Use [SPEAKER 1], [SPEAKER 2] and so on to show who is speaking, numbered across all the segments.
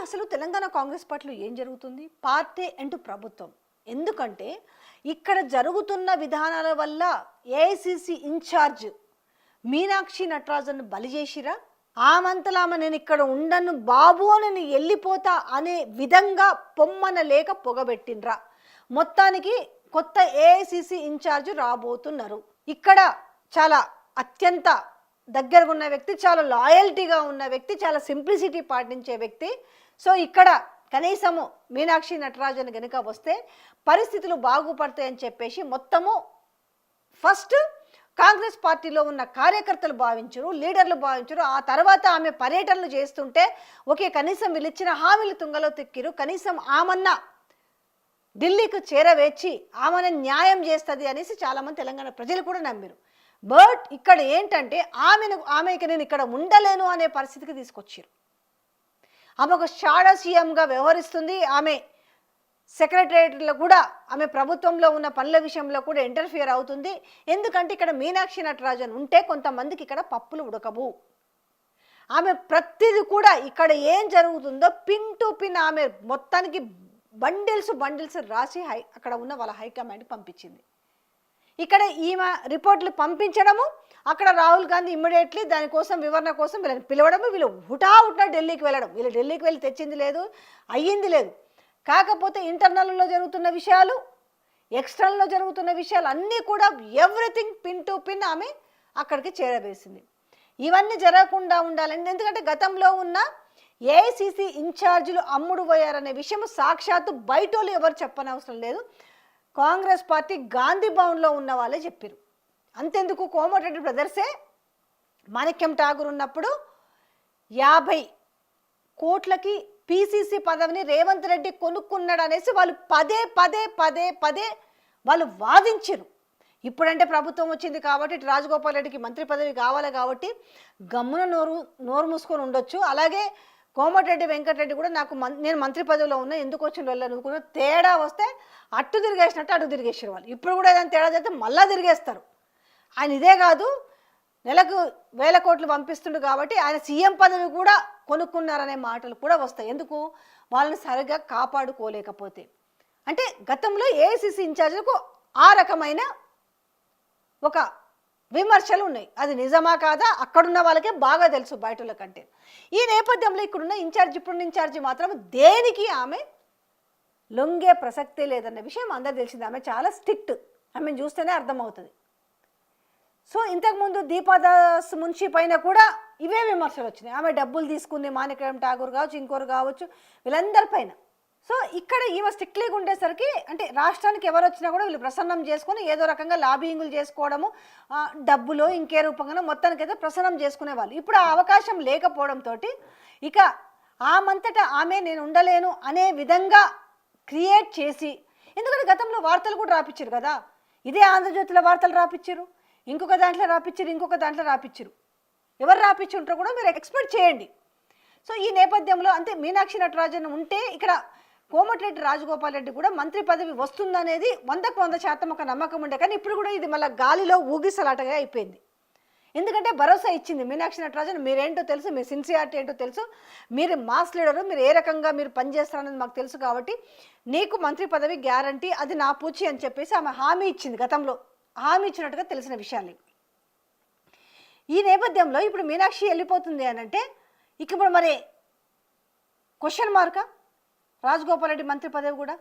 [SPEAKER 1] అసలు తెలంగాణ కాంగ్రెస్ పార్టీలో ఏం జరుగుతుంది? పార్టీ అంటూ ప్రభుత్వం. ఎందుకంటే ఇక్కడ జరుగుతున్న విధానాల వల్ల ఏఐసిసి ఇన్ఛార్జ్ మీనాక్షి నటరాజన్ బలి చేసిరా? ఆమంతలామ నేను ఇక్కడ ఉండను బాబు నేను వెళ్ళిపోతా అనే విధంగా పొమ్మన లేక పొగబెట్టినరా? మొత్తానికి కొత్త ఏఐసిసి ఇన్ఛార్జ్ రాబోతున్నారు. ఇక్కడ చాలా అత్యంత దగ్గరగా ఉన్న వ్యక్తి, చాలా లాయల్టీగా ఉన్న వ్యక్తి, చాలా సింప్లిసిటీ పాటించే వ్యక్తి. సో ఇక్కడ కనీసము మీనాక్షి నటరాజన్ గనుక వస్తే పరిస్థితులు బాగుపడతాయని చెప్పేసి మొత్తము ఫస్ట్ కాంగ్రెస్ పార్టీలో ఉన్న కార్యకర్తలు భావించరు, లీడర్లు భావించరు. ఆ తర్వాత ఆమె పర్యటనలు చేస్తుంటే ఓకే కనీసం వీళ్ళు ఇచ్చిన హామీలు తుంగలో తిక్కిరు, కనీసం ఆమన్నా ఢిల్లీకి చేరవేర్చి ఆమెను న్యాయం చేస్తుంది అనేసి చాలామంది తెలంగాణ ప్రజలు కూడా నమ్మారు. బట్ ఇక్కడ ఏంటంటే ఆమెకి నేను ఇక్కడ ఉండలేను అనే పరిస్థితికి తీసుకొచ్చారు. ఆమె ఒక షాడో సీఎంగా వ్యవహరిస్తుంది. ఆమె సెక్రటరియట్లో కూడా ఆమె ప్రభుత్వంలో ఉన్న పనుల విషయంలో కూడా ఇంటర్ఫియర్ అవుతుంది. ఎందుకంటే ఇక్కడ మీనాక్షి నటరాజన్ ఉంటే కొంతమందికి ఇక్కడ పప్పులు ఉడకవు. ఆమె ప్రతిదీ కూడా ఇక్కడ ఏం జరుగుతుందో పిన్ టు పిన్ ఆమె మొత్తానికి బండిల్స్ రాసి అక్కడ ఉన్న వాళ్ళ హైకమాండ్కి పంపించింది. ఇక్కడ ఈమె రిపోర్ట్లు పంపించడము, అక్కడ రాహుల్ గాంధీ ఇమ్మీడియట్లీ దానికోసం వివరణ కోసం వీళ్ళని పిలవడము, వీళ్ళు హుటాహుటా ఢిల్లీకి వెళ్ళడం. వీళ్ళు ఢిల్లీకి వెళ్ళి తెచ్చింది లేదు, అయ్యింది లేదు. కాకపోతే ఇంటర్నల్లో జరుగుతున్న విషయాలు, ఎక్స్టర్నల్లో జరుగుతున్న విషయాలు అన్నీ కూడా ఎవ్రీథింగ్ పిన్ టు పిన్ ఆమె అక్కడికి చేరవేసింది. ఇవన్నీ జరగకుండా ఉండాలని, ఎందుకంటే గతంలో ఉన్న ఏఐసిసి ఇన్ఛార్జీలు అమ్ముడు పోయారనే విషయం సాక్షాత్తు బయటోళ్ళు ఎవరు చెప్పనవసరం లేదు. కాంగ్రెస్ పార్టీ గాంధీ భవన్లో ఉన్న వాళ్ళే చెప్పారు. అంతెందుకు కోమటిరెడ్డి బ్రదర్సే మాణిక్యం ఠాగూర్ ఉన్నప్పుడు 50 కోట్లకి పిసిసి పదవిని రేవంత్ రెడ్డి కొనుక్కున్నాడు అనేసి వాళ్ళు పదే వాళ్ళు వాదించారు. ఇప్పుడంటే ప్రభుత్వం వచ్చింది కాబట్టి రాజగోపాల్ రెడ్డికి మంత్రి పదవి కావాలి కాబట్టి గమ్మున నోరు మూసుకొని ఉండొచ్చు. అలాగే కోమటిరెడ్డి వెంకటరెడ్డి కూడా నేను మంత్రి పదవిలో ఉన్నా ఎందుకు వచ్చిన వాళ్ళు అనుకున్న తేడా వస్తే అటు తిరిగేసినట్టు అటు తిరిగేసారు వాళ్ళు. ఇప్పుడు కూడా ఏదైనా తేడా చేస్తే మళ్ళా తిరిగేస్తారు. ఆయన ఇదే కాదు నెలకు 1000 కోట్లు పంపిస్తుండు కాబట్టి ఆయన సీఎం పదవి కూడా కొనుక్కున్నారనే మాటలు కూడా వస్తాయి. ఎందుకు? వాళ్ళని సరిగ్గా కాపాడుకోలేకపోతే. అంటే గతంలో ఏఐసిసి ఇన్ఛార్జీలకు ఆ రకమైన ఒక విమర్శలు ఉన్నాయి. అది నిజమా కాదా అక్కడున్న వాళ్ళకే బాగా తెలుసు బయటల కంటే. ఈ నేపథ్యంలో ఇక్కడున్న ఇప్పుడున్న ఇన్ఛార్జి మాత్రం దేనికి ఆమె లొంగే ప్రసక్తే లేదన్న విషయం అందరు తెలిసింది. ఆమె చాలా స్ట్రిక్ట్, ఆమెను చూస్తేనే అర్థమవుతుంది. సో ఇంతకుముందు దీపాదాస్ మున్షి పైన కూడా ఇవే విమర్శలు వచ్చినాయి. ఆమె డబ్బులు తీసుకుంది, మాణిక్యం ఠాగూర్ కావచ్చు, ఇంకోరు కావచ్చు, వీళ్ళందరి పైన. సో ఇక్కడ ఈమె స్ట్రిక్ట్లీగా ఉండేసరికి అంటే రాష్ట్రానికి ఎవరు వచ్చినా కూడా వీళ్ళు ప్రసన్నం చేసుకొని ఏదో రకంగా లాబింగులు చేసుకోవడము, డబ్బులో ఇంకే రూపంగా మొత్తానికైతే ప్రసన్నం చేసుకునేవాళ్ళు. ఇప్పుడు ఆ అవకాశం లేకపోవడంతో ఇక ఆమంతటా ఆమె నేను ఉండలేను అనే విధంగా క్రియేట్ చేసి, ఎందుకంటే గతంలో వార్తలు కూడా రాపిచ్చారు కదా, ఇదే ఆంధ్రజ్యోతిలో వార్తలు రాపిచ్చారు, ఇంకొక దాంట్లో రాపిచ్చారు. ఎవరు రాపిచ్చుంటారో కూడా మీరు ఎక్స్పెక్ట్ చేయండి. సో ఈ నేపథ్యంలో అంటే మీనాక్షి నటరాజన్ ఉంటే ఇక్కడ కోమటిరెడ్డి రాజగోపాల్ రెడ్డి కూడా మంత్రి పదవి వస్తుందనేది 100% ఒక నమ్మకం ఉండే. కానీ ఇప్పుడు కూడా ఇది మళ్ళీ గాలిలో ఊగిసలాటగా అయిపోయింది. ఎందుకంటే భరోసా ఇచ్చింది మీనాక్షి నటరాజన్, మీరేంటో తెలుసు, మీ సిన్సియారిటీ ఏంటో తెలుసు, మీరు మాస్ లీడరు, మీరు ఏ రకంగా మీరు పనిచేస్తారనేది మాకు తెలుసు కాబట్టి నీకు మంత్రి పదవి గ్యారంటీ, అది నా పూచి అని చెప్పేసి ఆమె హామీ ఇచ్చింది. గతంలో హామీ ఇచ్చినట్టుగా తెలిసిన విషయాలు. ఈ నేపథ్యంలో ఇప్పుడు మీనాక్షి వెళ్ళిపోతుంది అని అంటే ఇక ఇప్పుడు మరి క్వశ్చన్ మార్కా రాజగోపాల్ రెడ్డి మంత్రి పదవి కూడా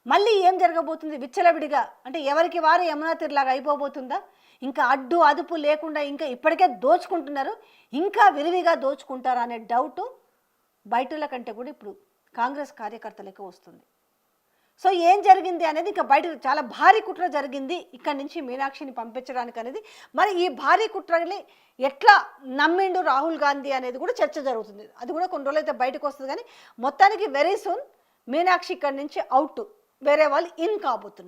[SPEAKER 1] మళ్ళీ ఏం జరగబోతుంది? విచ్చలవిడిగా అంటే ఎవరికి వారు యమునా తీరులాగా అయిపోబోతుందా? ఇంకా అడ్డు అదుపు లేకుండా ఇంకా ఇప్పటికే దోచుకుంటున్నారు, ఇంకా విరివిగా దోచుకుంటారా అనే డౌటు బయటల కంటే కూడా ఇప్పుడు కాంగ్రెస్ కార్యకర్తలకు వస్తుంది. సో ఏం జరిగింది అనేది ఇంకా బయట చాలా భారీ కుట్ర జరిగింది ఇక్కడి నుంచి మీనాక్షిని పంపించడానికి అనేది. మరి ఈ భారీ కుట్రని ఎట్లా నమ్మిండు రాహుల్ గాంధీ అనేది కూడా చర్చ జరుగుతుంది. అది కూడా కొన్ని రోజులు అయితే బయటకు వస్తుంది. కానీ మొత్తానికి వెరీ సూన్ మీనాక్షి ఇక్కడి నుంచి అవుట్, వేరే వాళ్ళు ఇన్ కాబోతున్నారు.